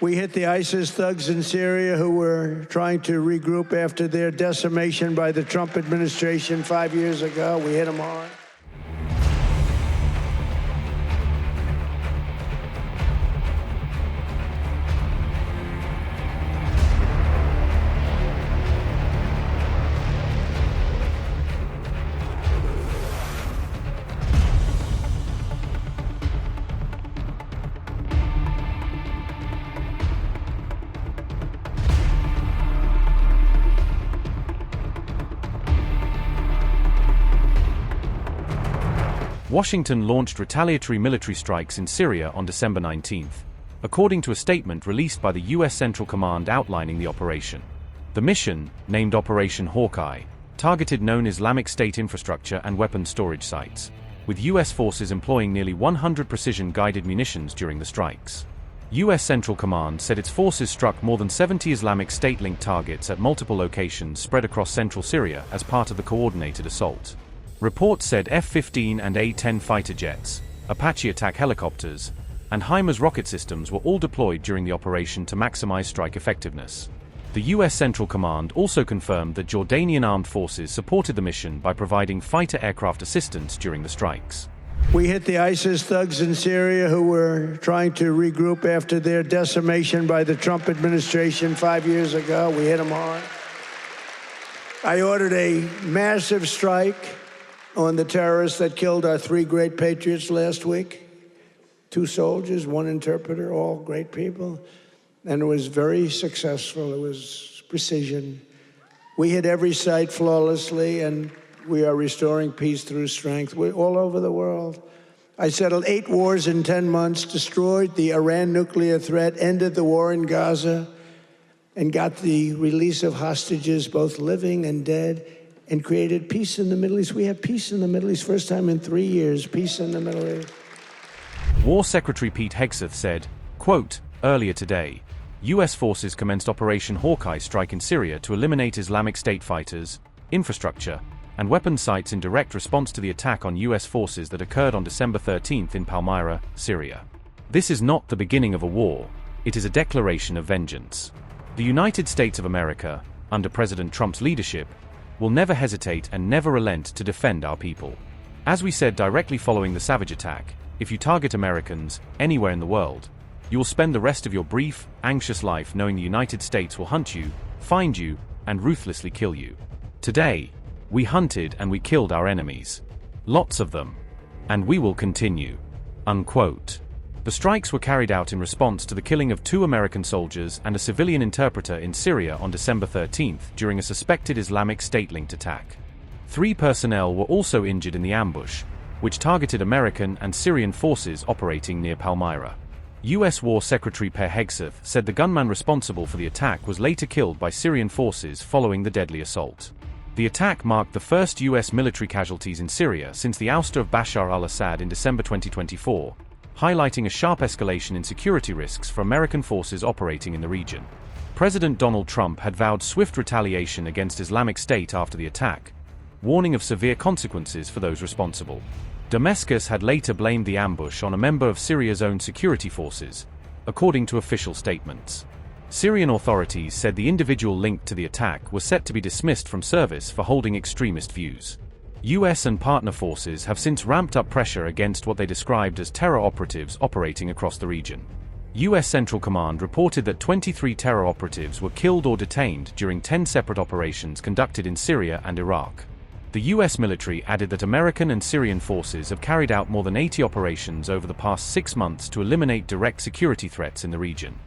We hit the ISIS thugs in Syria who were trying to regroup after their decimation by the Trump administration 5 years ago. We hit them hard. Washington launched retaliatory military strikes in Syria on December 19, according to a statement released by the U.S. Central Command outlining the operation. The mission, named Operation Hawkeye, targeted known Islamic State infrastructure and weapons storage sites, with U.S. forces employing nearly 100 precision-guided munitions during the strikes. U.S. Central Command said its forces struck more than 70 Islamic State-linked targets at multiple locations spread across central Syria as part of the coordinated assault. Reports said F-15 and A-10 fighter jets, Apache attack helicopters, and HIMARS rocket systems were all deployed during the operation to maximize strike effectiveness. The U.S. Central Command also confirmed that Jordanian armed forces supported the mission by providing fighter aircraft assistance during the strikes. We hit the ISIS thugs in Syria who were trying to regroup after their decimation by the Trump administration 5 years ago. We hit them hard. I ordered a massive strike on the terrorists that killed our 3 great patriots last week. 2 soldiers, 1 interpreter, all great people. And it was very successful. It was precision. We hit every site flawlessly, and we are restoring peace through strength. We're all over the world. I settled 8 wars in 10 months, destroyed the Iran nuclear threat, ended the war in Gaza, and got the release of hostages, both living and dead, and created peace in the Middle East. We have peace in the Middle East, first time in 3 years, peace in the Middle East. War Secretary Pete Hegseth said, quote, earlier today, U.S. forces commenced Operation Hawkeye strike in Syria to eliminate Islamic State fighters, infrastructure, and weapon sites in direct response to the attack on U.S. forces that occurred on December 13 in Palmyra, Syria. This is not the beginning of a war, it is a declaration of vengeance. The United States of America, under President Trump's leadership, will never hesitate and never relent to defend our people. As we said directly following the savage attack, if you target Americans, anywhere in the world, you will spend the rest of your brief, anxious life knowing the United States will hunt you, find you, and ruthlessly kill you. Today, we hunted and we killed our enemies. Lots of them. And we will continue. Unquote. The strikes were carried out in response to the killing of 2 American soldiers and a civilian interpreter in Syria on December 13 during a suspected Islamic State-linked attack. 3 personnel were also injured in the ambush, which targeted American and Syrian forces operating near Palmyra. U.S. War Secretary Pete Hegseth said the gunman responsible for the attack was later killed by Syrian forces following the deadly assault. The attack marked the first U.S. military casualties in Syria since the ouster of Bashar al-Assad in December 2024, highlighting a sharp escalation in security risks for American forces operating in the region. President Donald Trump had vowed swift retaliation against Islamic State after the attack, warning of severe consequences for those responsible. Damascus had later blamed the ambush on a member of Syria's own security forces, according to official statements. Syrian authorities said the individual linked to the attack was set to be dismissed from service for holding extremist views. U.S. and partner forces have since ramped up pressure against what they described as terror operatives operating across the region. U.S. Central Command reported that 23 terror operatives were killed or detained during 10 separate operations conducted in Syria and Iraq. The U.S. military added that American and Syrian forces have carried out more than 80 operations over the past 6 months to eliminate direct security threats in the region.